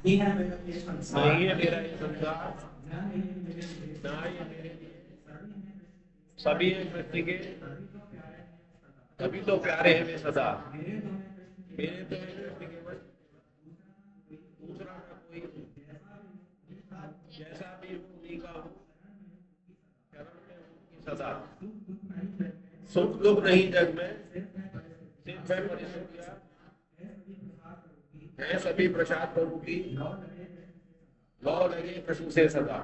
नहीं है मेरा ये संसार, ना ये मेरे सभी हैं कृष्ण के, तभी तो प्यारे हैं वे सदा। मेरे तो है कृष्ण केवल, दूसरा ना कोई, जैसा भी हूँ उन्हीं का हूँ, शरण में उनकी सदा। सुख दुख नहीं जग में, सिर्फ है परिस्थितियाँ, है सभी प्रसाद प्रभु की, लौ लगे प्रभु से सदा।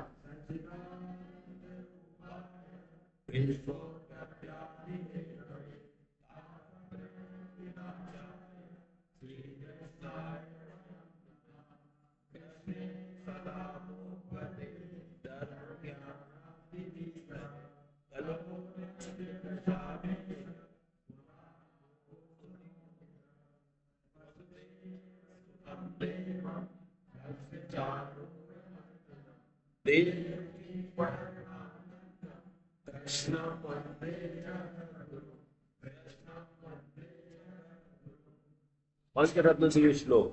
पंचरत्न से ये श्लोक।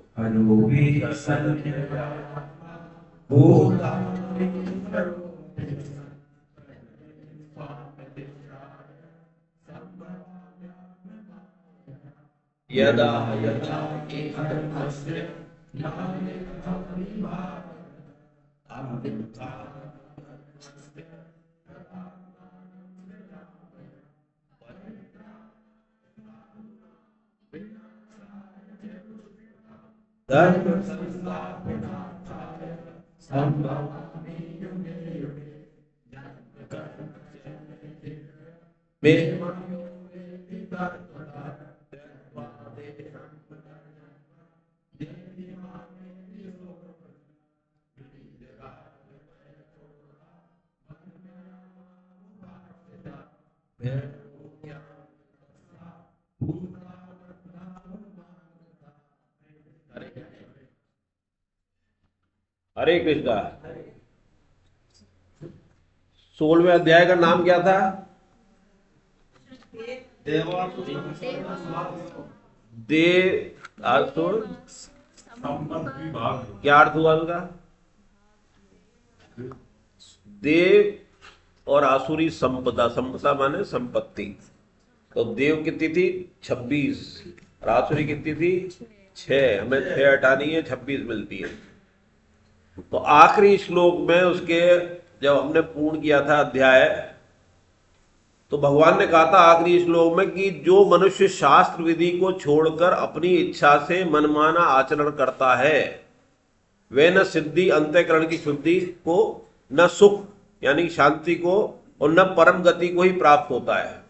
यदा यदा हि धर्मस्य धर्म हरे कृष्णा। 16वें अध्याय का नाम क्या था? देव आसुर। क्या अर्थ हुआ उसका? देव और आसुरी संपदा। संपदा माने संपत्ति। तो देव कितनी थी? 26। और आसुरी कितनी थी? 6। हमें 6 हटानी है, 26 मिलती है। तो आखिरी श्लोक में उसके जब हमने पूर्ण किया था अध्याय, तो भगवान ने कहा था आखिरी श्लोक में कि जो मनुष्य शास्त्र विधि को छोड़कर अपनी इच्छा से मनमाना आचरण करता है, वे न सिद्धि अंतःकरण की शुद्धि को, न सुख यानी शांति को, और न परम गति को ही प्राप्त होता है।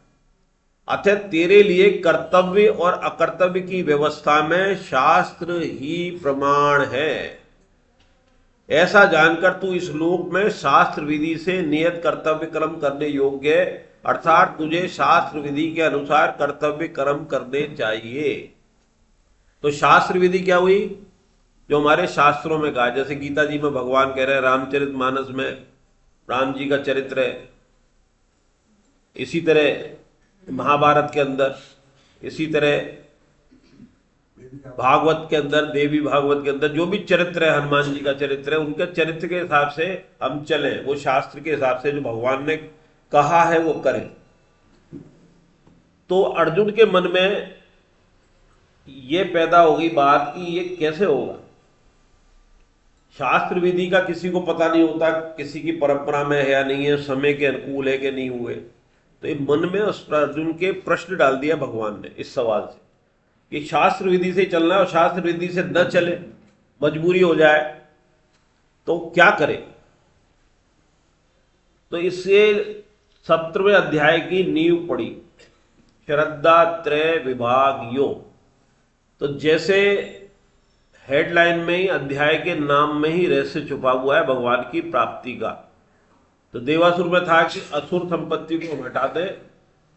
अतः तेरे लिए कर्तव्य और अकर्तव्य की व्यवस्था में शास्त्र ही प्रमाण है। ऐसा जानकर तू इस लोक में शास्त्र विधि से नियत कर्तव्य कर्म करने योग्य है, अर्थात तुझे शास्त्र विधि के अनुसार कर्तव्य कर्म करने चाहिए। तो शास्त्र विधि क्या हुई? जो हमारे शास्त्रों में कहा, जैसे गीता जी में भगवान कह रहे हैं, रामचरितमानस में राम जी का चरित्र है, इसी तरह महाभारत के अंदर, इसी तरह भागवत के अंदर, देवी भागवत के अंदर जो भी चरित्र है, हनुमान जी का चरित्र है, उनके चरित्र के हिसाब से हम चलें, वो शास्त्र के हिसाब से जो भगवान ने कहा है वो करें। तो अर्जुन के मन में ये पैदा होगी बात कि ये कैसे होगा। शास्त्र विधि का किसी को पता नहीं होता, किसी की परंपरा में है या नहीं है, समय के अनुकूल है कि नहीं हुए। तो ये मन में उस अर्जुन के प्रश्न डाल दिया भगवान ने इस सवाल से कि शास्त्र विधि से चलना है और शास्त्र विधि से न चले, मजबूरी हो जाए तो क्या करे। तो इससे 17वें अध्याय की नींव पड़ी, श्रद्धा त्रय विभाग योग। तो जैसे हेडलाइन में ही, अध्याय के नाम में ही रहस्य छुपा हुआ है भगवान की प्राप्ति का। तो देवासुर में था कि असुर संपत्ति को हम हटा दे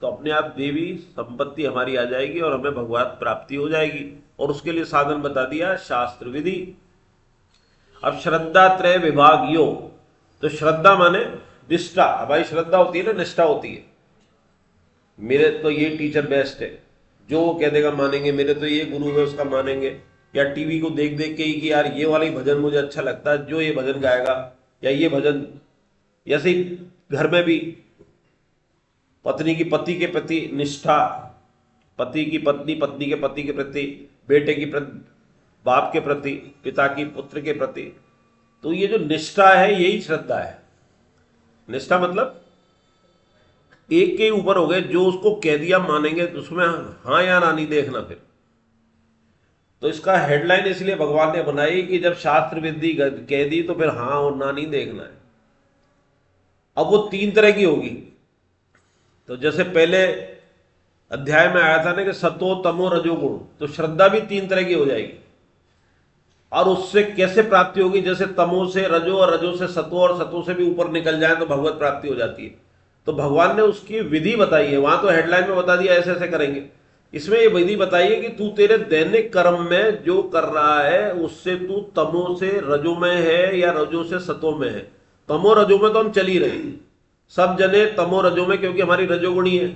तो अपने आप देवी संपत्ति हमारी आ जाएगी और हमें भगवत प्राप्ति हो जाएगी, और उसके लिए साधन बता दिया शास्त्र विधि। अब श्रद्धा त्रय विभाग योग। तो श्रद्धा माने निष्ठा। हमारी श्रद्धा होती है ना, निष्ठा होती है। मेरे तो ये टीचर बेस्ट है, जो वो कह देगा मानेंगे, मेरे तो ये गुरु है उसका मानेंगे, या टीवी को देख देख के ही कि यार ये वाला ही भजन मुझे अच्छा लगता है, जो ये भजन गाएगा या ये भजन। ऐसे ही घर में भी पत्नी की पति के प्रति निष्ठा, पति की पत्नी पत्नी के पति के प्रति, बेटे की प्रति बाप के प्रति, पिता की पुत्र के प्रति। तो ये जो निष्ठा है यही श्रद्धा है। निष्ठा मतलब एक के ऊपर हो गए, जो उसको कह दिया मानेंगे, तो उसमें हाँ या ना नहीं देखना फिर। तो इसका हेडलाइन इसलिए भगवान ने बनाई कि जब शास्त्र विधि कह दी तो फिर हाँ और ना नहीं देखना है। अब वो 3 तरह की होगी। तो जैसे पहले अध्याय में आया था ना कि सतो तमो रजोगुण, तो श्रद्धा भी 3 तरह की हो जाएगी। और उससे कैसे प्राप्ति होगी? जैसे तमो से रजो और रजो से सतो और सतो से भी ऊपर निकल जाए तो भगवत प्राप्ति हो जाती है। तो भगवान ने उसकी विधि बताई है। वहां तो हेडलाइन में बता दिया ऐसे ऐसे करेंगे, इसमें ये विधि बताई है कि तू तेरे दैनिक कर्म में जो कर रहा है उससे तू तमो से रजो में है या रजो से सतो में है। तमो रजो में तो हम चल ही रहे, सब जने तमो रजो में, क्योंकि हमारी रजोगुणी है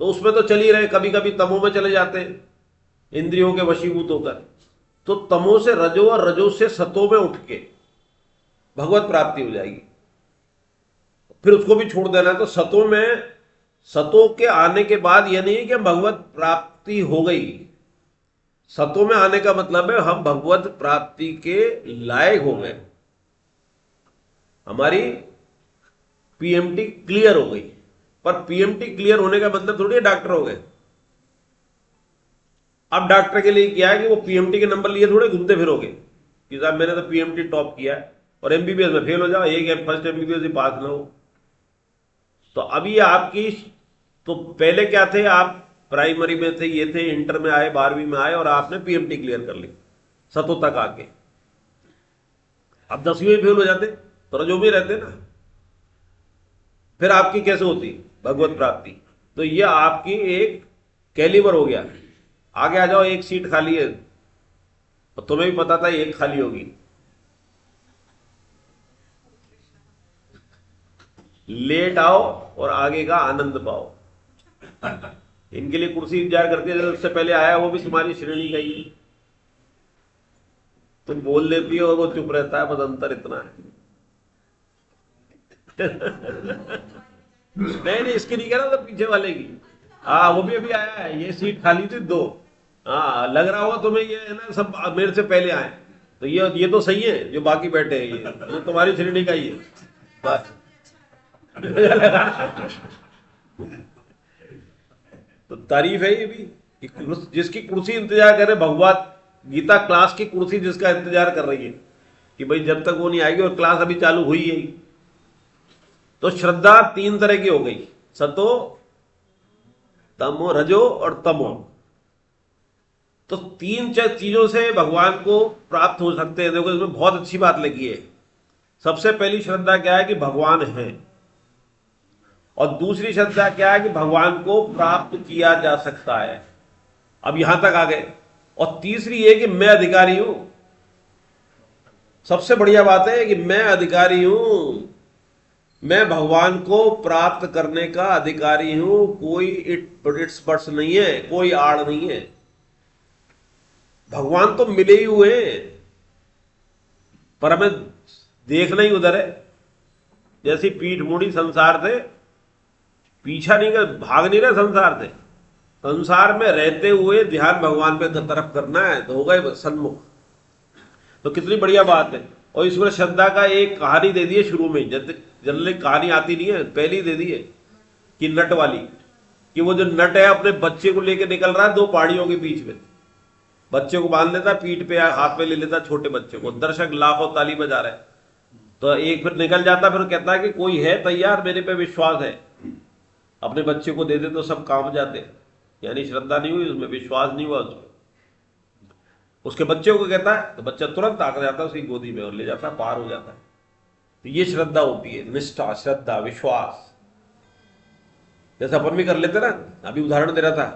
तो उसमें तो चल ही रहे। कभी कभी तमो में चले जाते हैं इंद्रियों के वशीभूत होकर। तो तमो से रजो और रजो से सतो में उठ के भगवत प्राप्ति हो जाएगी। फिर उसको भी छोड़ देना है। तो सतो में, सतो के आने के बाद यह नहीं है कि भगवत प्राप्ति हो गई। सतो में आने का मतलब है हम भगवत प्राप्ति के लायक हो गए, हमारी पीएमटी क्लियर हो गई। पर पीएमटी क्लियर होने का मतलब थोड़ी डॉक्टर हो गए। अब डॉक्टर के लिए क्या है कि वो पीएमटी के नंबर लिए थोड़े घूमते फिरोगे कि साहब मैंने तो पीएमटी टॉप किया है, और एमबीबीएस में फेल हो जाओ, एक फर्स्ट एमबीबीएस ही पास ना हो। तो अभी आपकी, तो पहले क्या थे, आप प्राइमरी में थे, ये थे, इंटर में आए, 12वीं में आए और आपने पीएमटी क्लियर कर ली सतो तक आके। अब 10वीं में फेल हो जाते तो रजो में रहते ना, फिर आपकी कैसे होती भगवत प्राप्ति? तो ये आपकी एक कैलिबर हो गया। आगे आ जाओ, एक सीट खाली है और तुम्हें भी पता था एक खाली होगी, लेट आओ और आगे का आनंद पाओ। इनके लिए कुर्सी इंतजार करती है, उससे पहले आया वो भी तुम्हारी श्रेणी का ही। तुम बोल देती हो और वो चुप रहता है, बस अंतर इतना है। नहीं, इसकी नहीं कह रहा था, पीछे वाले की। हाँ, वो भी अभी आया है, ये सीट खाली थी 2। हाँ, लग रहा होगा तुम्हें ये है ना, सब मेरे से पहले आए। तो ये तो सही है, जो बाकी बैठे हैं ये तुम्हारी श्रेणी का ही है बस। तो तारीफ है ये भी कि जिसकी कुर्सी इंतजार करे, भगवत गीता क्लास की कुर्सी जिसका इंतजार कर रही है कि भाई जब तक वो नहीं आएगी, और क्लास अभी चालू हुई है। तो श्रद्धा 3 तरह की हो गई, सतो, तमो, रजो और तमो। तो 3 चीजों से भगवान को प्राप्त हो सकते हैं। देखो इसमें बहुत अच्छी बात लगी है। सबसे पहली श्रद्धा क्या है कि भगवान है, और दूसरी श्रद्धा क्या है कि भगवान को प्राप्त किया जा सकता है। अब यहां तक आ गए। और तीसरी ये कि मैं अधिकारी हूं। सबसे बढ़िया बात है कि मैं अधिकारी हूं, मैं भगवान को प्राप्त करने का अधिकारी हूं। कोई इट्स बट्स नहीं है, कोई आड़ नहीं है। भगवान तो मिले ही हुए हैं, पर हमें देखना ही उधर है। जैसी पीठ मुड़ी संसार से, पीछा नहीं कर, भाग नहीं रहे संसार से। संसार में रहते हुए ध्यान भगवान पे तरफ करना है, तो हो गए सन्मुख। तो कितनी बढ़िया बात है। और इसमें श्रद्धा का एक कहानी दे दी है शुरू में। जनरली कहानी आती नहीं है, पहले ही दे दी है कि नट वाली, कि वो जो नट है अपने बच्चे को लेकर निकल रहा है 2 पहाड़ियों के बीच में। बच्चे को बांध लेता, पीठ पे हाथ में ले लेता, छोटे बच्चे को, दर्शक लाखों ताली बजा रहे। तो एक फिर निकल जाता, फिर कहता है कि कोई है तैयार, मेरे पे विश्वास है, अपने बच्चे को दे दे तो सब काम जाते। यानी श्रद्धा नहीं हुई उसमें, विश्वास नहीं हुआ उसमें। उसके बच्चे को कहता है तो बच्चा तुरंत आकर जाता है उसकी गोदी में और ले जाता है, पार हो जाता है। तो ये श्रद्धा होती है, निष्ठा, श्रद्धा, विश्वास। जैसे अपन भी कर लेते ना। अभी उदाहरण दे रहा था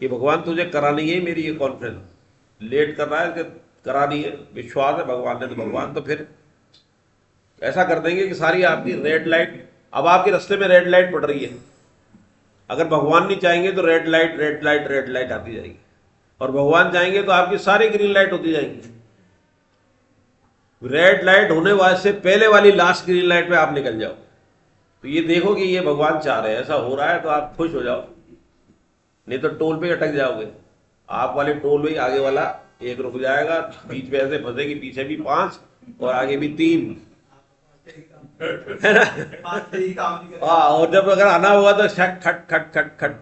कि भगवान तुझे करानी है मेरी ये कॉन्फ्रेंस, लेट कर रहा है कि करानी है, विश्वास है भगवान ने, तो भगवान तो फिर ऐसा कर देंगे कि सारी आपकी रेड लाइट, अब आपके रास्ते में रेड लाइट पड़ रही है, अगर भगवान नहीं चाहेंगे तो red light red light red light आती जाएगी। और भगवान चाहेंगे तो आपकी सारी ग्रीन लाइट होती जाएंगी। रेड लाइट होने वाले से पहले वाली लास्ट ग्रीन लाइट पे आप निकल जाओ। तो ये देखो कि ये भगवान चाह रहे हैं, ऐसा हो रहा है तो आप खुश हो जाओ, नहीं तो टोल पे अटक जाओगे। आप वाले टोल में आगे वाला एक रुक जाएगा, बीच में ऐसे फंसेगी, पीछे भी 5 और आगे भी 3, है ना। हाँ, और जब अगर आना होगा तो खट खट खट खट खट।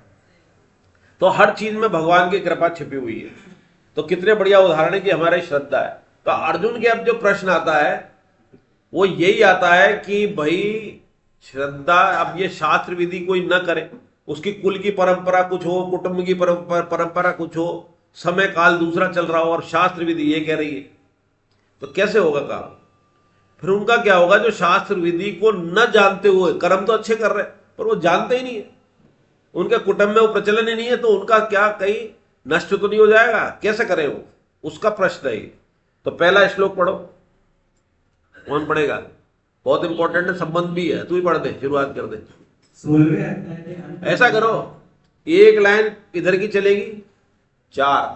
तो हर चीज में भगवान की कृपा छिपी हुई है। तो कितने बढ़िया उदाहरण है कि हमारी श्रद्धा है। तो अर्जुन के अब जो प्रश्न आता है वो यही आता है कि भाई श्रद्धा, अब ये शास्त्र विधि कोई न करे, उसकी कुल की परंपरा कुछ हो, कुटुंब की परंपरा कुछ हो, समय काल दूसरा चल रहा हो और शास्त्र विधि ये कह रही है, तो कैसे होगा काम। फिर उनका क्या होगा, जो शास्त्र विधि को न जानते हुए कर्म तो अच्छे कर रहे पर वो जानते ही नहीं है, उनके कुटुंब में वो प्रचलन ही नहीं है, तो उनका क्या कहीं नष्ट तो नहीं हो जाएगा, कैसे करें वो, उसका प्रश्न है। तो पहला श्लोक पढ़ो। कौन पढ़ेगा? बहुत इंपॉर्टेंट है, संबंध भी है, तू ही पढ़ दे, शुरुआत कर दे। ऐसा करो, एक लाइन इधर की चलेगी 4,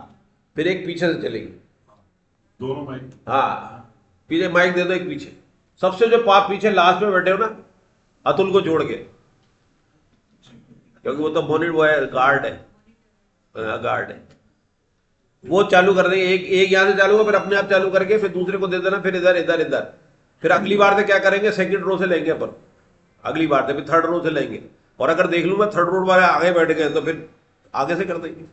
फिर एक पीछे से चलेगी, दोनों माइक। हाँ, पीछे माइक दे दो एक पीछे, सबसे जो पाप पीछे लास्ट में बैठे हो ना, अतुल को जोड़ के, क्योंकि वो तो बोनेट वो है, गार्ड है, गार्ड है, वो चालू कर देंगे। एक यहां से चालू हो, फिर अपने आप चालू करके फिर दूसरे को दे देना, फिर इधर इधर इधर। फिर अगली बार से क्या करेंगे, सेकंड रो से लेंगे अपन, अगली बार से फिर थर्ड रो से लेंगे। और अगर देख लूं मैं थर्ड रो वाले आगे बैठ गए तो फिर आगे से कर देंगे।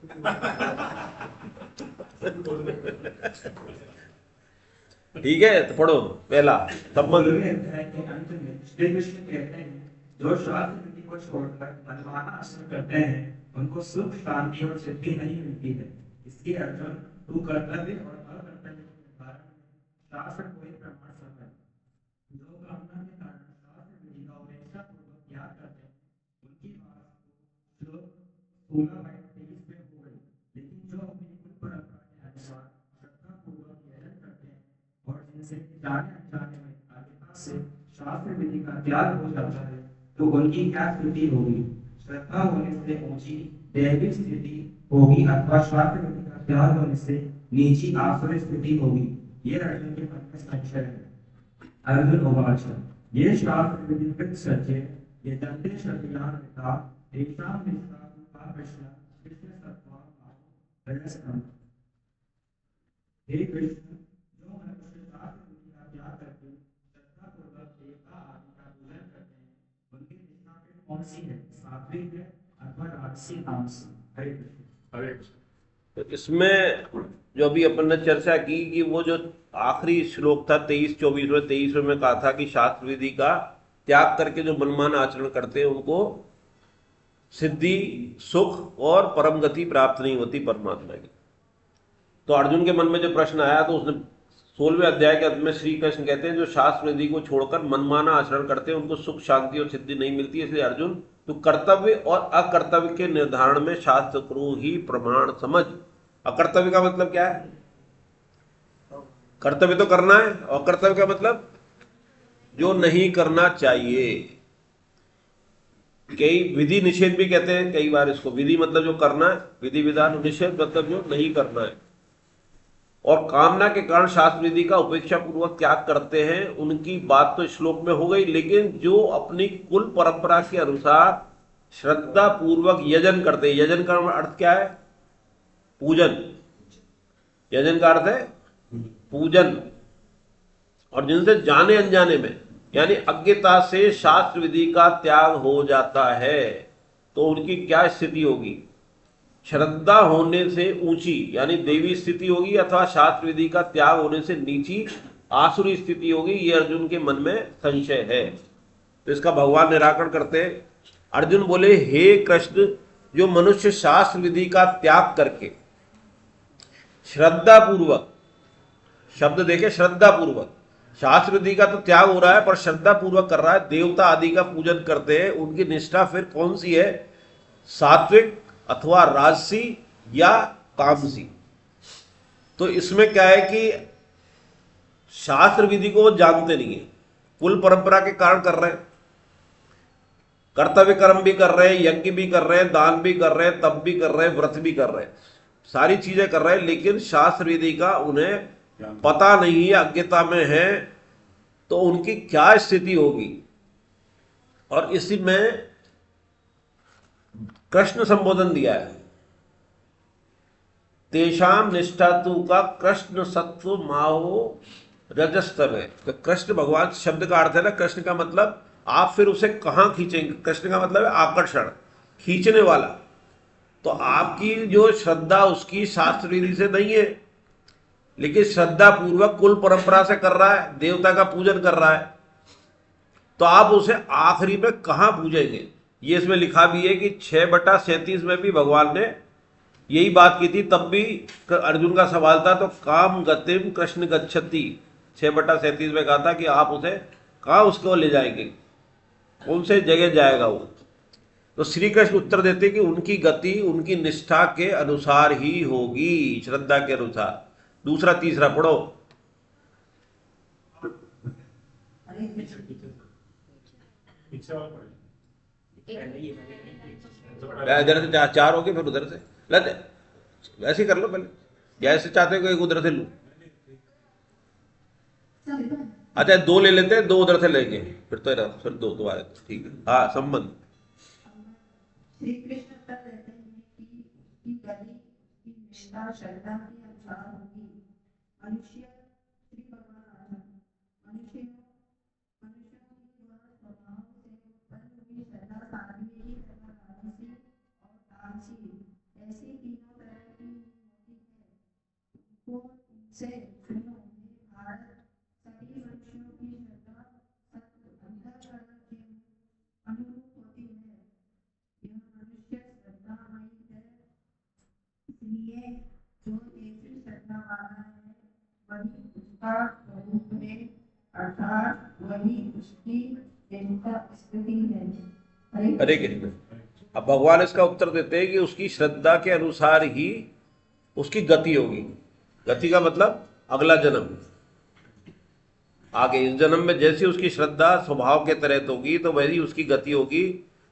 ठीक है, तो पढ़ो पहला संबंध। श्री कृष्ण कहते हैं, जो शास्त्र विधि को छोड़कर मनमाना आचरण करते हैं उनको सुख, शांति और सिद्धि नहीं मिलती है। इसके अर्जुन, तू कर्तव्य और अकर्तव्य के निर्धारण में शास्त्र कोई प्रमाण समझ। जो कामना के कारण शास्त्र विधि का उपेक्षा पूर्वक त्याग करते हैं उनकी बात श्लोक 16:23 में हो गई। लेकिन जो अपनी कुल परंपरा के अनुसार श्रद्धा पूर्वक यजन करते हैं और जिनसे जाने अनजाने में आज्ञा से शास्त्र विधि का त्याग हो जाता है, तो उनकी क्या स्थिति होगी। श्रद्धा होने से ऊंची दैविक स्थिति होगी अथवा शास्त्र विधि का त्याग होने से नीची आसुरी स्थिति होगी। ये अर्जुन के मन में संशय है। अर्जुन उवाच, ये शास्त्र विधि कृत सत्य ये दंते शक्तियान पिता तेषां निष्ठा का कृष्ण कृष्ण सत्वा भाव रजसम। हे कृष्ण, जो मनुष्य शास्त्र विधि का त्याग करके श्रद्धा पूर्वक देवता आदि का पूजन करते हैं उनकी निष्ठा फिर कौन सी है, सात्विक है अथवा राजसी तामसी। हरे कृष्ण। हरे कृष्ण। तो इसमें जो अभी अपन ने चर्चा की कि वो जो आखिरी श्लोक था 23-24 में, 23 में कहा था कि शास्त्र विधि का त्याग करके जो मनमान आचरण करते हैं उनको सिद्धि, सुख और परम गति प्राप्त नहीं होती परमात्मा की। तो अर्जुन के मन में जो प्रश्न आया, तो उसने 16वें अध्याय के अंत में श्री कृष्ण कहते हैं, जो शास्त्र विधि को छोड़कर मनमाना आचरण करते हैं उनको सुख, शांति और सिद्धि नहीं मिलती। इसलिए अर्जुन, तो कर्तव्य और अकर्तव्य के निर्धारण में शास्त्र को ही प्रमाण समझ। अकर्तव्य का मतलब क्या है? कर्तव्य तो करना है, और कर्तव्य का मतलब जो नहीं करना चाहिए। कई विधि निषेध भी कहते हैं कई बार इसको। विधि मतलब जो करना है, विधि विधान, निषेध मतलब जो नहीं करना है। और कामना के कारण शास्त्र विधि का उपेक्षा पूर्वक त्याग करते हैं, उनकी बात तो श्लोक में हो गई। लेकिन जो अपनी कुल परंपरा के अनुसार श्रद्धा पूर्वक यजन करते हैं, यजन का अर्थ क्या है? पूजन। यजन का अर्थ है पूजन। और जिनसे जाने अनजाने में यानी अज्ञता से शास्त्र विधि का त्याग हो जाता है, तो उनकी क्या स्थिति होगी? श्रद्धा होने से ऊंची यानी देवी स्थिति होगी, अथवा शास्त्र विधि का त्याग होने से नीची आसुरी स्थिति होगी। ये अर्जुन के मन में संशय है। तो इसका भगवान निराकरण करते हैं। अर्जुन बोले, हे कृष्ण, जो मनुष्य शास्त्र विधि का त्याग करके श्रद्धा पूर्वक, शब्द देखे, श्रद्धा पूर्वक, शास्त्र विधि का तो त्याग हो रहा है पर श्रद्धा पूर्वक कर रहा है, देवता आदि का पूजन करते हैं, उनकी निष्ठा फिर कौन सी है? सात्विक अथवा राजसी या तामसी। तो इसमें क्या है कि शास्त्र विधि को वो जानते नहीं है, कुल परंपरा के कारण कर रहे हैं, कर्तव्य कर्म भी कर रहे हैं, यज्ञ भी कर रहे हैं, दान भी कर रहे हैं, तप भी कर रहे हैं, व्रत भी कर रहे हैं, सारी चीजें कर रहे हैं, लेकिन शास्त्र विधि का उन्हें पता नहीं है, अज्ञता में है, तो उनकी क्या स्थिति होगी। और इसी में कृष्ण संबोधन दिया है, तेषाम निष्ठा तु का कृष्ण सत्व माहो रजस्तम है। तो कृष्ण भगवान शब्द का अर्थ है ना, कृष्ण का मतलब आप फिर उसे कहां खींचेंगे। कृष्ण का मतलब है आकर्षण, खींचने वाला। तो आपकी जो श्रद्धा उसकी शास्त्र विधि से नहीं है, लेकिन श्रद्धा पूर्वक कुल परंपरा से कर रहा है, देवता का पूजन कर रहा है, तो आप उसे आखिरी में कहां पूजेंगे। ये इसमें लिखा भी है कि 6/37 में भी भगवान ने यही बात की थी। तब भी अर्जुन का सवाल था, तो काम गतिम कृष्ण गच्छति, 6/37 में कहा था कि आप उसे कहां उसको ले जाएंगे, कौन से जगह जाएगा वो। तो श्री कृष्ण उत्तर देते कि उनकी गति उनकी निष्ठा के अनुसार ही होगी, श्रद्धा के अनुसार। दूसरा तीसरा पढ़ो। पीछे वाला पढ़े। इधर से चार हो गए, फिर उधर से लेते, वैसे ही कर लो पहले, जैसे चाहते हो एक उधर से लूं। अच्छा 2 ले लेते हैं, 2 उधर से लेंगे, फिर तो फिर 2 दोबारा, ठीक है। हाँ संबंध। श्री कृष्ण उत्तर देते हैं कि उसकी गति उसकी निष्ठा श्रद्धा के अनुसार होगी। मनुष्य श्री भगवान मनुष्यों के द्वारा स्वभाव से उत्पन्न हुई श्रद्धा सात्विकी तथा राजसी और तामसी, ऐसी तीनों तरह की होती है। उनको उनसे सुनो हे भारत, सभी मनुष्यों की श्रद्धा सत्य अंतःकरण के अनुरूप होती है। यह मनुष्य श्रद्धामयी है, इसलिए जो ऐसी श्रद्धा वाला है वही उसका स्वरूप है, अर्थात वही उसकी देवता स्थिति है। हरे कृष्ण। अब भगवान इसका उत्तर देते हैं कि उसकी श्रद्धा के अनुसार ही उसकी गति होगी। गति का मतलब अगला जन्म, आगे इस जन्म में जैसी उसकी श्रद्धा स्वभाव के तहत होगी तो वैसी उसकी गति होगी।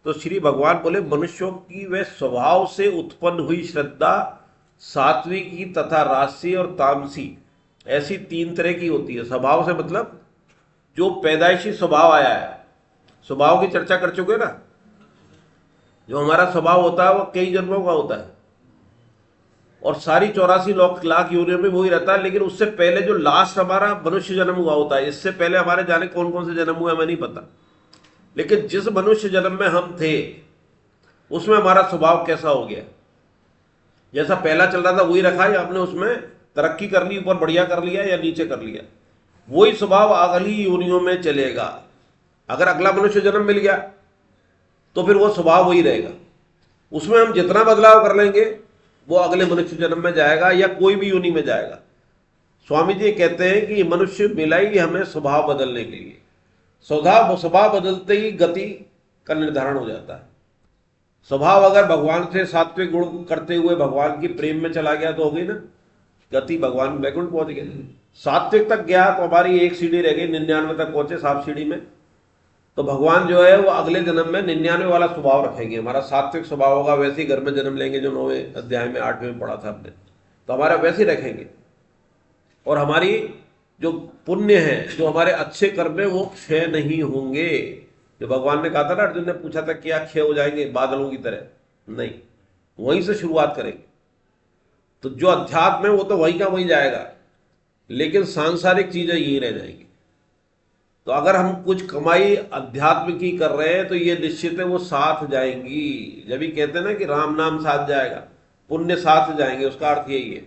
तो श्री भगवान बोले मनुष्यों की वे स्वभाव से उत्पन्न हुई श्रद्धा सात्विकी तथा राजसी और तामसी, ऐसी 3 तरह की होती है। स्वभाव से मतलब जो पैदाइशी स्वभाव आया है, स्वभाव की चर्चा कर चुके ना। जो हमारा स्वभाव होता है वो कई जन्मों का होता है, और सारी 84 लाख योनियों में वही रहता है। लेकिन उससे पहले जो लास्ट हमारा मनुष्य जन्म हुआ होता है, इससे पहले हमारे जाने कौन कौन से जन्म हुए हमें नहीं पता। लेकिन जिस मनुष्य जन्म में हम थे उसमें हमारा स्वभाव कैसा हो गया, जैसा पहला चल रहा था वही रखा, या हमने उसमें तरक्की कर ली, ऊपर बढ़िया कर लिया या नीचे कर लिया, वही स्वभाव अगली योनियों में चलेगा। अगर अगला मनुष्य जन्म मिल गया तो फिर वो स्वभाव वही रहेगा। उसमें हम जितना बदलाव कर लेंगे वो अगले मनुष्य जन्म में जाएगा या कोई भी योनि में जाएगा। स्वामी जी कहते हैं कि मनुष्य मिला ही हमें स्वभाव बदलने के लिए। स्वभाव बदलते ही गति का निर्धारण हो जाता है। स्वभाव अगर भगवान से सात्विक गुण करते हुए भगवान की प्रेम में चला गया तो हो गई ना गति, भगवान वैकुंठ पहुंच गए। सात्विक तक गया तो हमारी एक सीढ़ी रह गई, 99 तक पहुंचे 7 सीढ़ी में। तो भगवान जो है वो अगले जन्म में 99 वाला स्वभाव रखेंगे। हमारा सात्विक स्वभाव होगा, वैसे ही घर में जन्म लेंगे जो 9वें अध्याय में 8वें में पढ़ा था हमने, तो हमारा वैसे ही रखेंगे। और हमारी जो पुण्य है, जो हमारे अच्छे कर्म है, वो क्षय नहीं होंगे। जो भगवान ने कहा था ना, अर्जुन ने पूछा था क्या क्षय हो जाएंगे बादलों की तरह, नहीं, वहीं से शुरुआत करेंगे। तो जो अध्यात्म है वो तो वहीं का वहीं जाएगा, लेकिन सांसारिक चीजें यही रह जाएंगी। तो अगर हम कुछ कमाई अध्यात्म की कर रहे हैं तो ये निश्चित है वो साथ जाएंगी। जब भी कहते हैं ना कि राम नाम साथ जाएगा, पुण्य साथ जाएंगे, उसका अर्थ यही है,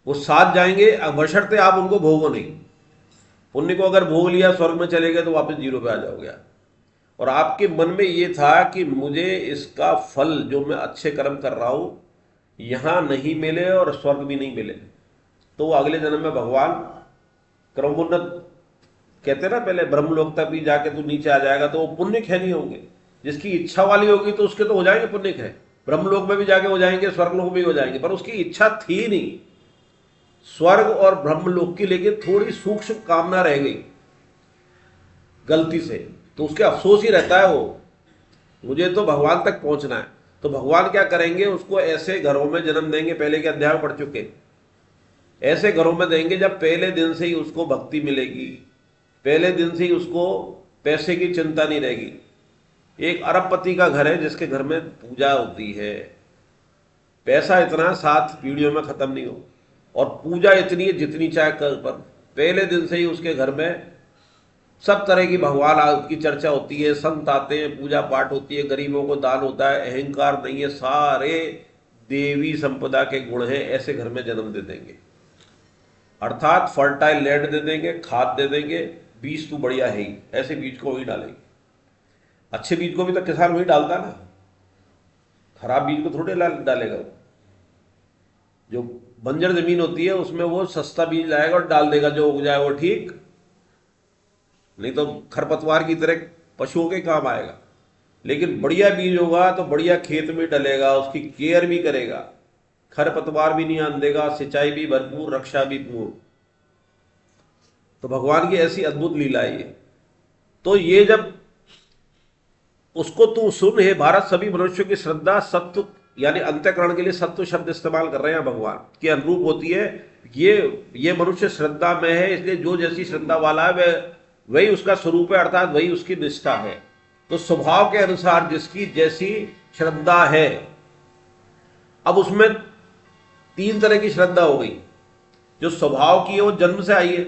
वो साथ जाएंगे, बशर्ते आप उनको भोगो नहीं। पुण्य को अगर भोग लिया स्वर्ग में चले गए तो वापस 0 पे आ जाओगे। और आपके मन में ये था कि मुझे इसका फल जो मैं अच्छे कर्म कर रहा हूं यहां नहीं मिले और स्वर्ग भी नहीं मिले, तो वो अगले जन्म में भगवान क्रमोन्नत कहते ना, पहले ब्रह्मलोक तक भी जाके तू नीचे आ जाएगा, तो वो पुण्य क्षय नहीं होंगे। जिसकी इच्छा वाली होगी तो उसके तो हो जाएंगे पुण्य क्षय, ब्रह्मलोक में भी जाके हो जाएंगे, स्वर्गलोक में भी हो जाएंगे। पर उसकी इच्छा थी नहीं स्वर्ग और ब्रह्मलोक की, लेकिन थोड़ी सूक्ष्म कामना रह गई गलती से, तो उसके अफसोस ही रहता है वो, मुझे तो भगवान तक पहुंचना है। तो भगवान क्या करेंगे, उसको ऐसे घरों में जन्म देंगे, पहले के अध्याय में पढ़ चुके, ऐसे घरों में देंगे जब पहले दिन से ही उसको भक्ति मिलेगी, पहले दिन से ही उसको पैसे की चिंता नहीं रहेगी। एक अरबपति का घर है जिसके घर में पूजा होती है, पैसा इतना 7 पीढ़ियों में खत्म नहीं हो, और पूजा इतनी है जितनी चाहे कर, पर पहले दिन से ही उसके घर में सब तरह की भगवान की चर्चा होती है, संत आते हैं, पूजा पाठ होती है, गरीबों को दान होता है, अहंकार नहीं है, सारे देवी संपदा के गुण हैं, ऐसे घर में जन्म दे देंगे। अर्थात फर्टाइल लैंड दे देंगे, खाद दे देंगे, बीज तो बढ़िया है ही, ऐसे बीज को वही डालेंगे। अच्छे बीज को भी तो किसान वही डालता ना, खराब बीज को थोड़े डालेगा। जो बंजर जमीन होती है उसमें वो सस्ता बीज लाएगा और डाल देगा, जो उग जाए वो ठीक, नहीं तो खरपतवार की तरह पशुओं के काम आएगा। लेकिन बढ़िया बीज होगा तो बढ़िया खेत में डलेगा, उसकी केयर भी करेगा, खरपतवार भी नहीं आने देगा, सिंचाई भी भरपूर, रक्षा भी पूर्ण। तो भगवान की ऐसी अद्भुत लीला है ये। तो ये जब उसको तू सुन, हे भारत, सभी मनुष्यों की श्रद्धा सत्व यानी अंत्यकरण के लिए सत्व शब्द इस्तेमाल कर रहे हैं भगवान के अनुरूप होती है। ये मनुष्य श्रद्धा में है, इसलिए जो जैसी श्रद्धा वाला है वही उसका स्वरूप है, अर्थात वही उसकी निष्ठा है। तो स्वभाव के अनुसार जिसकी जैसी श्रद्धा है, अब उसमें 3 तरह की श्रद्धा हो गई। जो स्वभाव की है वो जन्म से आई है,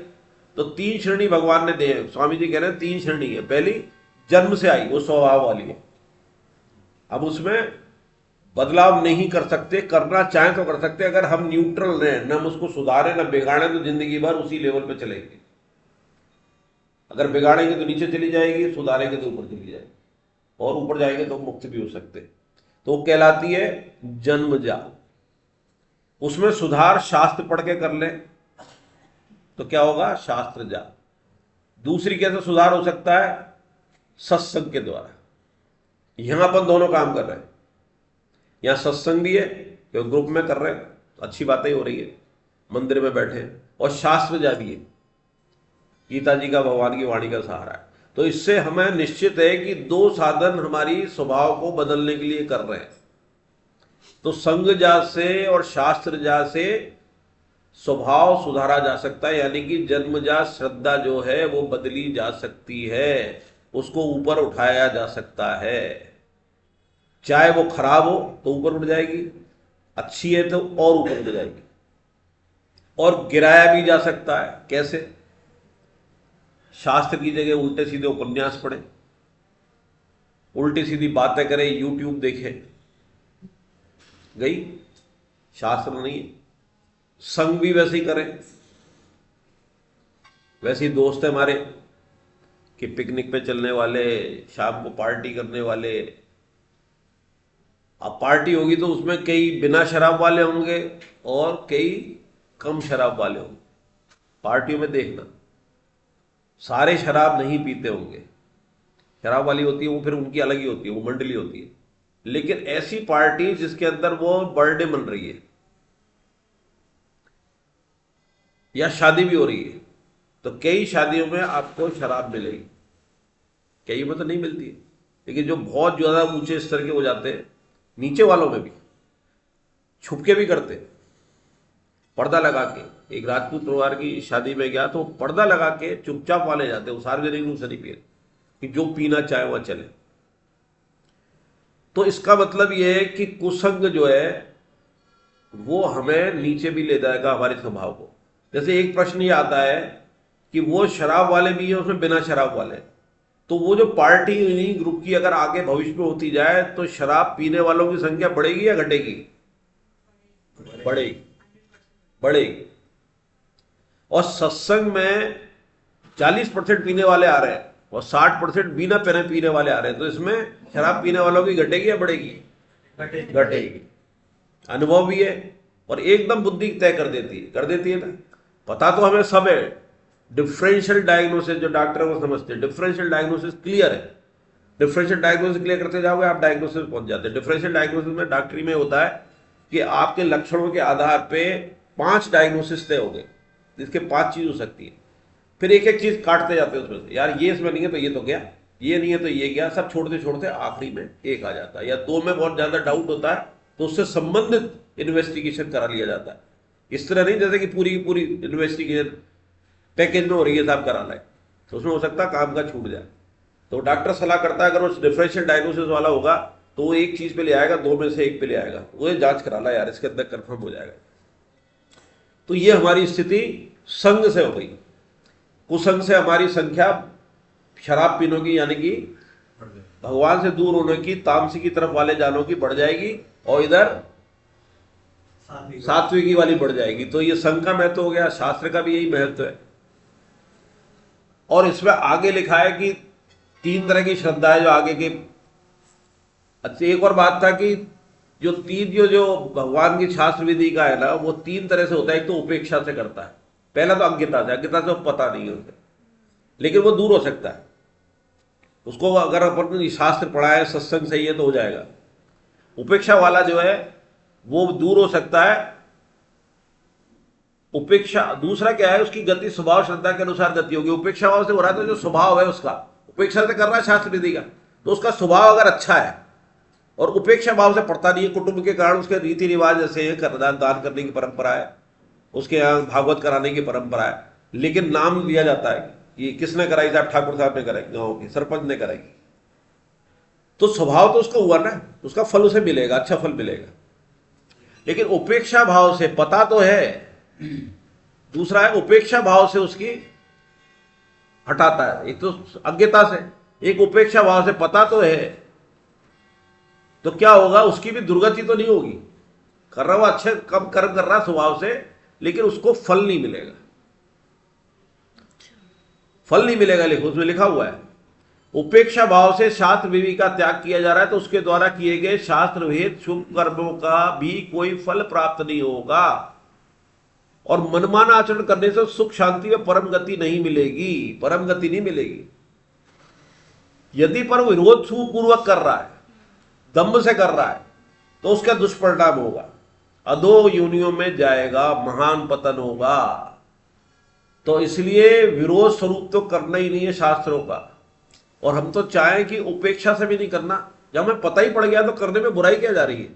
तो 3 श्रेणी भगवान ने दे, स्वामी जी कह रहे हैं 3 श्रेणी है। पहली जन्म से आई, वो स्वभाव वाली है, अब उसमें बदलाव नहीं कर सकते, करना चाहें तो कर सकते। अगर हम न्यूट्रल रहें, न हम उसको सुधारें न बिगाड़ें, तो जिंदगी भर उसी लेवल पे चलेंगे। अगर बिगाड़ेंगे तो नीचे चली जाएगी, सुधारेंगे तो ऊपर चली जाएगी, और ऊपर जाएंगे तो मुक्त भी हो सकते। तो वो कहलाती है जन्मजा। उसमें सुधार शास्त्र पढ़ के कर ले तो क्या होगा, शास्त्र जा। दूसरी कैसे सुधार हो सकता है, सत्संग के द्वारा। यहां अपन दोनों काम कर रहे हैं, यहां सत्संग भी है, क्योंकि ग्रुप में कर रहे हैं, अच्छी बातें ही हो रही है, मंदिर में बैठे हैं, और शास्त्र जा भी है, गीता जी का भगवान की वाणी का सहारा है। तो इससे हमें निश्चित है कि 2 साधन हमारी स्वभाव को बदलने के लिए कर रहे हैं। तो संग जा से और शास्त्र जा से स्वभाव सुधारा जा सकता है, यानी कि जन्मजात श्रद्धा जो है वो बदली जा सकती है, उसको ऊपर उठाया जा सकता है। चाहे वो खराब हो तो ऊपर उठ जाएगी, अच्छी है तो और ऊपर उठ जाएगी, और गिराया भी जा सकता है। कैसे, शास्त्र की जगह उल्टे सीधे उपन्यास पढ़े, उल्टी सीधी बातें करें, यूट्यूब देखे, गई, शास्त्र नहीं है। संग भी वैसे ही करें, वैसे ही दोस्त है हमारे कि पिकनिक पे चलने वाले, शाम को पार्टी करने वाले। अब पार्टी होगी तो उसमें कई बिना शराब वाले होंगे और कई कम शराब वाले होंगे। पार्टियों में देखना, सारे शराब नहीं पीते होंगे, शराब वाली होती है वो फिर उनकी अलग ही होती है, वो मंडली होती है। लेकिन ऐसी पार्टी जिसके अंदर वो बर्थडे मन रही है या शादी भी हो रही है, तो कई शादियों में आपको शराब मिलेगी, कई में तो नहीं मिलती है। लेकिन जो बहुत ज्यादा ऊंचे स्तर के हो जाते हैं, नीचे वालों में भी छुपके भी करते, पर्दा लगा के। एक राजपूत परिवार की शादी में गया तो पर्दा लगा के चुपचाप वाले जाते, वो सार्वजनिक रूप से नहीं पिए, कि जो पीना चाहे वह चले। तो इसका मतलब यह है कि कुसंग जो है वो हमें नीचे भी ले जाएगा हमारे स्वभाव को। जैसे एक प्रश्न ये आता है कि वो शराब वाले भी है, उसमें बिना शराब वाले, तो वो जो पार्टी इन्हीं ग्रुप की अगर आगे भविष्य में होती जाए तो शराब पीने वालों की संख्या बढ़ेगी या घटेगी? बढ़ेगी, बढ़ेगी। और सत्संग में 40% पीने वाले आ रहे हैं और 60% बिना पीने वाले आ रहे हैं, तो इसमें शराब पीने वालों की घटेगी या बढ़ेगी? घटेगी। अनुभव भी है और एकदम बुद्धि तय कर देती है ना। पता तो हमें सब है, डिफरेंशियल डायग्नोसिस जो डॉक्टर वो समझते हैं, डिफरेंशियल डायग्नोसिस क्लियर है। डिफरेंशियल डायग्नोसिस क्लियर करते जाओगे आप डायग्नोसिस पहुंच जाते हैं। डिफरेंशियल डायग्नोसिस में डॉक्टरी में होता है कि आपके लक्षणों के आधार पे 5 डायग्नोसिस तय हो गए, जिसके 5 चीज हो सकती है। फिर एक एक चीज काटते जाते हैं उसमें से, यार ये इसमें नहीं है तो ये तो गया, ये नहीं है तो ये क्या, सब छोड़ते छोड़ते आखिरी में एक आ जाता है, या दो में बहुत ज्यादा डाउट होता है तो उससे संबंधित इन्वेस्टिगेशन करा लिया जाता है। इस तरह नहीं जैसे कि पूरी की पूरी इन्वेस्टिगेशन पैकेज में हो रही है, साहब करा लाए, तो उसमें हो सकता है काम का छूट जाए। तो डॉक्टर सलाह करता है अगर वो डिफरेंशियल डायग्नोसिस वाला होगा तो वो एक चीज पे ले आएगा, दो में से एक पे ले आएगा, वो जांच करा ला यार, इसके अंदर कंफर्म हो जाएगा। तो ये हमारी स्थिति संग से हो गई। कुसंग से हमारी संख्या शराब पीने की यानी कि भगवान से दूर होने की, तामसी की तरफ वाले जानों की बढ़ जाएगी, और इधर सात्विकी वाली बढ़ जाएगी। तो ये संघ का महत्व हो गया, शास्त्र का भी यही महत्व है। और इसमें आगे लिखा है कि 3 तरह की श्रद्धा है जो आगे के। अच्छा, एक और बात था कि जो तीन जो भगवान की शास्त्र विधि का है ना, वो 3 तरह से होता है। एक तो उपेक्षा से करता है, पहला तो अज्ञता से, अज्ञता से पता नहीं है उसे, लेकिन वो दूर हो सकता है। उसको अगर अपन शास्त्र पढ़ाए, सत्संग सही है तो हो जाएगा। उपेक्षा वाला जो है वो दूर हो सकता है। उपेक्षा दूसरा क्या है, उसकी गति स्वभाव श्रद्धा के अनुसार गति होगी। उपेक्षा भाव से हो रहा है तो जो स्वभाव है उसका, उपेक्षा से कर रहा है शास्त्र विधि का, तो उसका स्वभाव अगर अच्छा है, और उपेक्षा भाव से पड़ता नहीं है, कुटुंब के कारण उसके रीति रिवाज जैसे दान करने की परंपरा है, उसके यहाँ भागवत कराने की परंपरा है, लेकिन नाम लिया जाता है ये किसने कराई, साहब ठाकुर साहब ने कराई, गांव के सरपंच ने कराई, तो स्वभाव तो उसका हुआ ना, उसका फल उसे मिलेगा, अच्छा फल मिलेगा। लेकिन उपेक्षा भाव से पता तो है, दूसरा है उपेक्षा भाव से उसकी हटाता है। एक तो अज्ञता से, एक उपेक्षा भाव से पता तो है, तो क्या होगा, उसकी भी दुर्गति तो नहीं होगी, कर रहा हुआ अच्छे कम कर्म कर रहा स्वभाव से, लेकिन उसको फल नहीं मिलेगा, फल नहीं मिलेगा। लिखो, उसमें लिखा हुआ है उपेक्षा भाव से शास्त्र विधि का त्याग किया जा रहा है, तो उसके द्वारा किए गए शास्त्र भेद शुभ कर्मों का भी कोई फल प्राप्त नहीं होगा, और मनमाना आचरण करने से सुख शांति व परम गति नहीं मिलेगी, परम गति नहीं मिलेगी। यदि पर विरोध पूर्वक कर रहा है, दम्भ से कर रहा है, तो उसका दुष्परिणाम होगा, अधो योनियों में जाएगा, महान पतन होगा। तो इसलिए विरोध स्वरूप तो करना ही नहीं है शास्त्रों का, और हम तो चाहें कि उपेक्षा से भी नहीं करना। जब हमें पता ही पड़ गया तो करने में बुराई क्या जा रही है।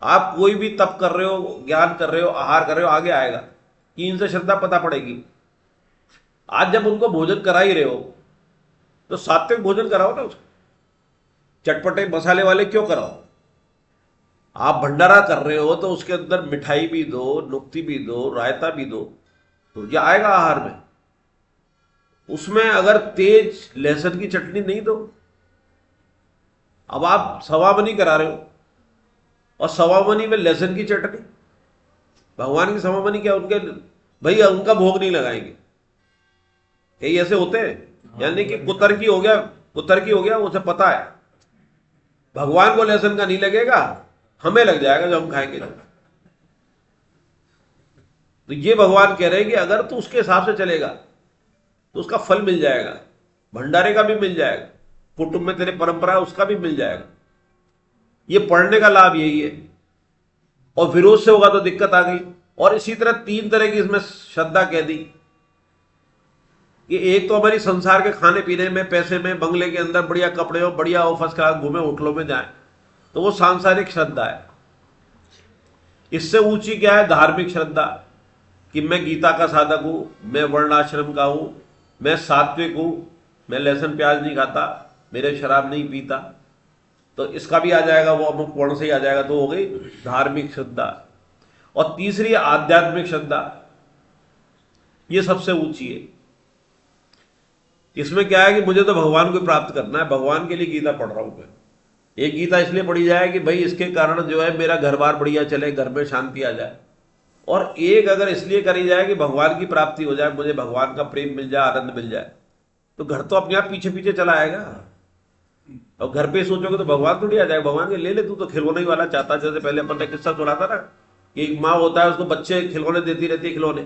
आप कोई भी तप कर रहे हो, ज्ञान कर रहे हो, आहार कर रहे हो, आगे आएगा कि इनसे श्रद्धा पता पड़ेगी। आज जब उनको भोजन करा ही रहे हो तो सात्विक भोजन कराओ ना, उसको चटपटे मसाले वाले क्यों कराओ। आप भंडारा कर रहे हो तो उसके अंदर मिठाई भी दो, नुक्ति भी दो, रायता भी दो, तो ये आएगा आहार में। उसमें अगर तेज लहसुन की चटनी नहीं दो, अब आप सवामनी करा रहे हो और सवामनी में लहसुन की चटनी, भगवान की सवामनी क्या उनके भैया उनका भोग नहीं लगाएंगे, कई ऐसे होते हैं, यानी कि कुतर्की हो गया, कुतर्की हो गया, उसे पता है भगवान को लहसुन का नहीं लगेगा, हमें लग जाएगा जो हम खाएंगे। तो ये भगवान कह रहे हैं कि अगर तू उसके हिसाब से चलेगा तो उसका फल मिल जाएगा, भंडारे का भी मिल जाएगा, कुटुंब में तेरे परंपरा है उसका भी मिल जाएगा। ये पढ़ने का लाभ यही है। और विरोध से होगा तो दिक्कत आ गई। और इसी तरह 3 तरह की इसमें श्रद्धा कह दी कि एक तो हमारी संसार के खाने पीने में, पैसे में, बंगले के अंदर बढ़िया कपड़े हो, बढ़िया ऑफिस का घूमे, होटलों में जाए, तो वो सांसारिक श्रद्धा है। इससे ऊंची क्या है, धार्मिक श्रद्धा, कि मैं गीता का साधक हूं, मैं वर्ण आश्रम का हूं, मैं सात्विक हूं, मैं लहसुन प्याज नहीं खाता, मेरे शराब नहीं पीता, तो इसका भी आ जाएगा, वो अमुक वर्ण से ही आ जाएगा, तो हो गई धार्मिक श्रद्धा। और तीसरी आध्यात्मिक श्रद्धा, ये सबसे ऊंची है। इसमें क्या है कि मुझे तो भगवान को प्राप्त करना है, भगवान के लिए गीता पढ़ रहा हूं मैं। एक गीता इसलिए पढ़ी जाए कि भाई इसके कारण जो है मेरा घर बार बढ़िया चले, घर में शांति आ जाए। और एक अगर इसलिए करी जाए कि भगवान की प्राप्ति हो जाए, मुझे भगवान का प्रेम मिल जाए, आनंद मिल जाए, तो घर तो अपने आप पीछे पीछे चला आएगा। और घर पे सोचोगे तो भगवान थोड़ी आ जाएगा, भगवान के ले ले, तू तो खिलौने ही वाला चाहता। जैसे पहले अपन ने किस्सा सुना था ना कि एक माँ होता है, उसको बच्चे खिलौने देती रहती है, खिलौने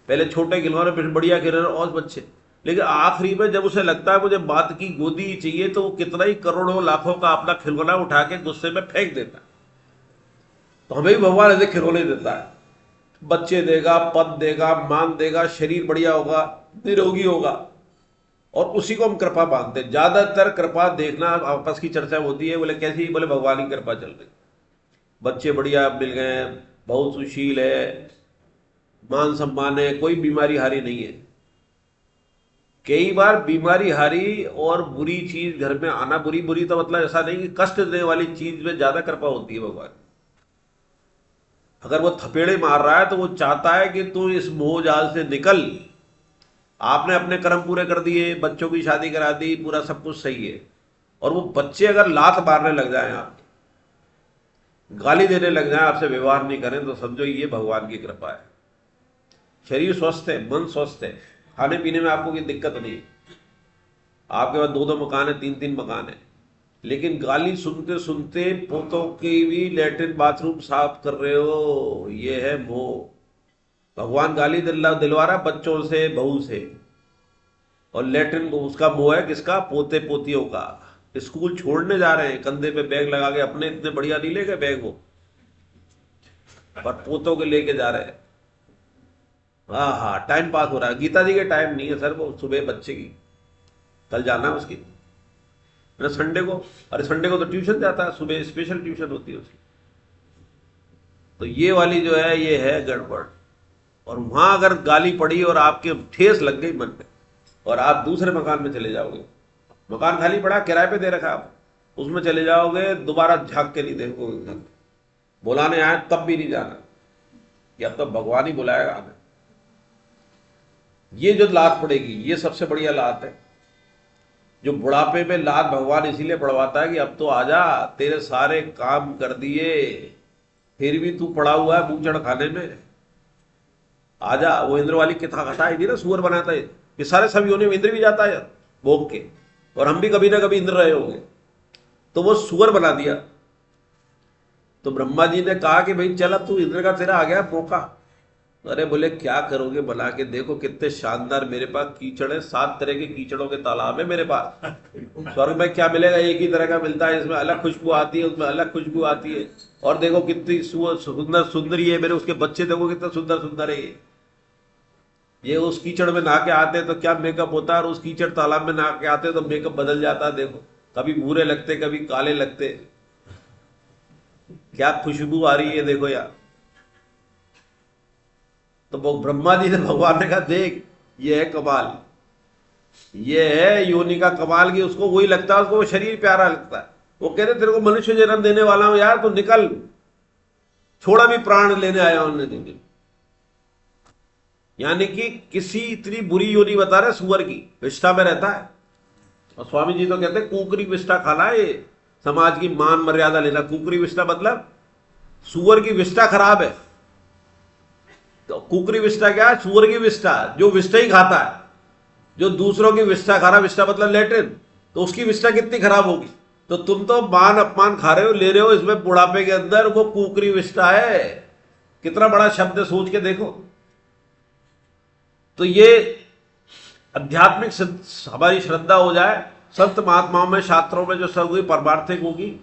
पहले छोटे खिलौने, फिर बढ़िया खिलौने और बच्चे, लेकिन आखिरी में जब उसे लगता है मुझे बात की गोदी चाहिए, तो वो कितना ही करोड़ों लाखों का अपना खिलौना उठा के गुस्से में फेंक देता है। तो हमें भी भगवान ऐसे खिलौने देता है, बच्चे देगा, पद देगा, मान देगा, शरीर बढ़िया होगा, निरोगी होगा, और उसी को हम कृपा मानते हैं। ज्यादातर कृपा देखना आपस की चर्चा होती है, बोले कैसी, बोले भगवान की कृपा चल रही, बच्चे बढ़िया मिल गए हैं, बहुत सुशील है, मान सम्मान है, कोई बीमारी हारी नहीं है। कई बार बीमारी हारी और बुरी चीज घर में आना, बुरी बुरी तो मतलब ऐसा नहीं कि कष्ट देने वाली चीज में ज्यादा कृपा होती है भगवान। अगर वो थपेड़े मार रहा है तो वो चाहता है कि तू इस मोह जाल से निकल। आपने अपने कर्म पूरे कर दिए, बच्चों की शादी करा दी, पूरा सब कुछ सही है, और वो बच्चे अगर लात मारने लग जाए, आप गाली देने लग जाए, आपसे व्यवहार नहीं करें, तो समझो ये भगवान की कृपा है। शरीर स्वस्थ है, मन स्वस्थ है, खाने पीने में आपको कोई दिक्कत नहीं है, आपके पास 2-2 मकान है, 3-3 मकान है, लेकिन गाली सुनते सुनते पोतों की भी लैट्रिन बाथरूम साफ कर रहे हो, ये है मोह। भगवान गाली दिलवा रहा बच्चों से, बहू से, और लैट्रिन को उसका मोह है किसका, पोते पोतियों का। स्कूल छोड़ने जा रहे हैं, कंधे पे बैग लगा के, अपने इतने बढ़िया नहीं ले गए बैग वो, पर पोतों के लेके जा रहे हैं। हाँ, टाइम पास हो रहा है। गीता जी के टाइम नहीं है सर, वो सुबह बच्चे की कल जाना है उसकी, मैंने संडे को, अरे संडे को तो ट्यूशन जाता है, सुबह स्पेशल ट्यूशन होती है उसकी। तो ये वाली जो है, ये है गड़बड़। और वहां अगर गाली पड़ी और आपके ठेस लग गई मन में, और आप दूसरे मकान में चले जाओगे, मकान खाली पड़ा, किराए पे दे रखा आप, उसमें चले जाओगे, दोबारा झांक के नहीं देखोगे, बुलाने आए तब भी नहीं जाना कि अब तो भगवान ही बुलाएगा हमें। ये जो लात पड़ेगी, ये सबसे बढ़िया लात है। जो बुढ़ापे में लात भगवान इसीलिए पड़वाता है कि अब तो आजा, तेरे सारे काम कर दिए, फिर भी तू पड़ा हुआ है बूचड़ खाने में, आजा। वो इंद्र वाली किथा हटाई थी ना, सुअर बनाता है, ये सारे सब योनि में इंद्र भी जाता है भोग के, और हम भी कभी ना कभी इंद्र रहे होंगे, तो वो सुअर बना दिया। तो ब्रह्मा जी ने कहा कि भाई चल अब तू इंद्र का तेरा आ गया मौका। अरे बोले क्या करोगे, बना के देखो कितने शानदार, मेरे पास कीचड़ है, 7 तरह के कीचड़ों के तालाब है मेरे पास। स्वर्ग में क्या मिलेगा, एक ही तरह का मिलता है, इसमें अलग खुशबू आती है, उसमें अलग खुशबू आती है, और देखो कितनी सुंदर सुंदरी है, मेरे उसके बच्चे देखो कितना सुंदर सुंदर है। ये उस कीचड़ में नहा के आते तो क्या मेकअप होता है, और उस कीचड़ तालाब में नहा के आते तो मेकअप बदल जाता। देखो कभी भूरे लगते, कभी काले लगते, क्या खुशबू आ रही है देखो यार। तो वो ब्रह्मा जी ने, भगवान ने कहा देख ये है कमाल, ये है योनि का कमाल, कि उसको वही लगता है, उसको वो शरीर प्यारा लगता है। वो कहते तेरे को मनुष्य जन्म देने वाला हूं यार, तो निकल, छोड़ा भी प्राण लेने आया उन्होंने। यानी कि किसी इतनी बुरी योनि बता रहे, सुअर की विष्ठा में रहता है। और स्वामी जी तो कहते हैं कुकरी विष्ठा खाना है, ये समाज की मान मर्यादा लेना। कुकरी विष्ठा मतलब सुअर की विष्ठा खराब है, तो कुकरी विष्ठा क्या है, सुअर की विष्ठा, जो विष्ठा ही खाता है, जो दूसरों की विष्ठा खा रहा, विष्ठा मतलब लेट्रिन, तो उसकी विष्ठा कितनी खराब होगी। तो तुम तो मान अपमान खा रहे हो, ले रहे हो, इसमें बुढ़ापे के अंदर वो कुकरी विष्ठा है। कितना बड़ा शब्द है, सोच के देखो। तो ये आध्यात्मिक हमारी श्रद्धा हो जाए, संत महात्माओं में, शास्त्रों में जो सब हुई परमार्थिक होगी।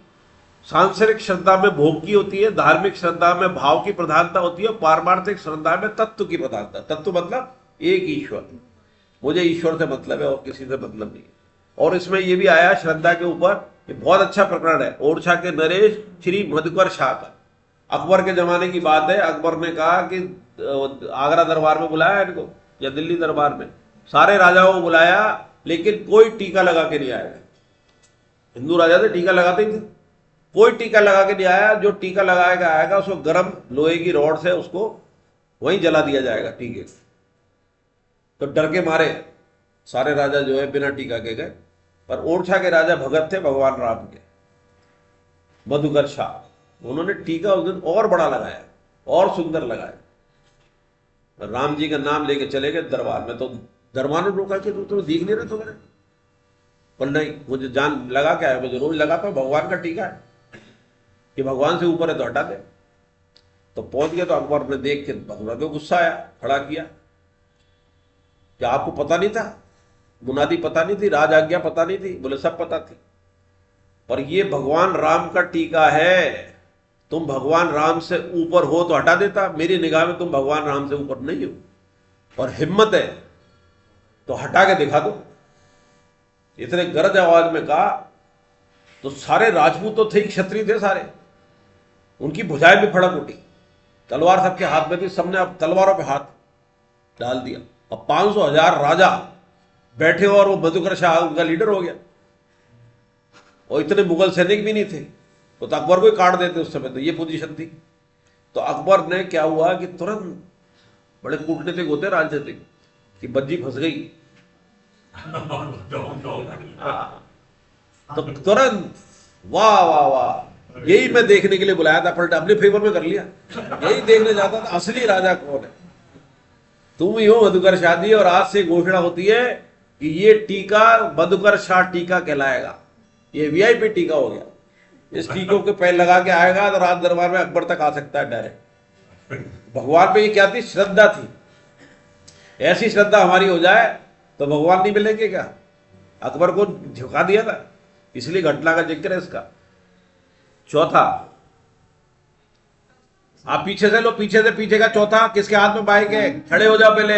सांसारिक श्रद्धा में भोग की होती है, धार्मिक श्रद्धा में भाव की प्रधानता होती है, पारमार्थिक श्रद्धा में तत्व की प्रधानता। तत्व मतलब एक ईश्वर, मुझे ईश्वर से मतलब है और किसी से मतलब नहीं। और इसमें यह भी आया श्रद्धा के ऊपर, ये बहुत अच्छा प्रकरण है, ओरछा के नरेश श्री मधुकर शाह का। अकबर के जमाने की बात है। अकबर ने कहा कि आगरा दरबार में बुलाया इनको, या दिल्ली दरबार में, सारे राजाओं को बुलाया, लेकिन कोई टीका लगा के नहीं आया। हिंदू राजा थे, टीका लगाते ही थे, कोई टीका लगा के नहीं आया। जो टीका लगाएगा आएगा, उसको गर्म लोहे की रॉड से उसको वहीं जला दिया जाएगा टीके। तो डर के मारे सारे राजा जो है बिना टीका के गए। पर ओरछा के राजा भगत थे भगवान राम के, मधुकर शाह, उन्होंने टीका उस दिन और बड़ा लगाया और सुंदर लगाया। राम जी का नाम लेके चले गए दरबार में। तो दरबार ने रोका कि तुम दिख नहीं रहे तुम्हारे, पर नहीं, मुझे जान लगा क्या है, मुझे रोज लगाता हूं, भगवान का टीका है, कि भगवान से ऊपर है तो हटा दे। तो पहुंच गया, तो अकबर ने देख के भगवान को गुस्सा आया, खड़ा किया। क्या आपको पता नहीं था, मुनादी पता नहीं थी, राज आज्ञा पता नहीं थी? बोले सब पता थी, पर ये भगवान राम का टीका है, तुम भगवान राम से ऊपर हो तो हटा देता, मेरी निगाह में तुम भगवान राम से ऊपर नहीं हो, और हिम्मत है तो हटा के दिखा दो। इतने गरज आवाज में कहा तो सारे राजपूत तो थे ही, क्षत्रिय थे सारे, उनकी भुजाएं भी फड़क उठी, तलवार सबके हाथ में थी, सबने अब तलवारों पे हाथ डाल दिया। अब 500,000 राजा बैठे और वो मधुकर शाह उनका लीडर हो गया, और इतने मुगल सैनिक भी नहीं थे, तो अकबर को ही काट देते उस समय, तो ये पोजीशन थी। तो अकबर ने क्या हुआ कि तुरंत, बड़े कूटनीतिक होते राजनीतिक, कि बज्जी फंस गई, तो तुरंत वाह वाह वाह, यही मैं देखने के लिए बुलाया था, पलटा अपने फेवर में कर लिया, यही देखने जाता था असली राजा कौन है, तुम ही हो मधुकर शाह जी। और आज से घोषणा होती है कि ये टीका मधुकर शाह टीका कहलाएगा, ये वीआईपी टीका हो गया। इस टीकों के पैर लगा के आएगा तो राज दरबार में अकबर तक आ सकता है डायरेक्ट। भगवान पे ये क्या थी? श्रद्धा थी। ऐसी श्रद्धा हमारी हो जाए तो भगवान नहीं मिलेंगे क्या? अकबर को झुका दिया था, इसलिए घटना का जिक्र है इसका। चौथा, आप पीछे से लो, पीछे से, पीछे का चौथा, किसके हाथ में बाइक है? खड़े हो जाओ पहले।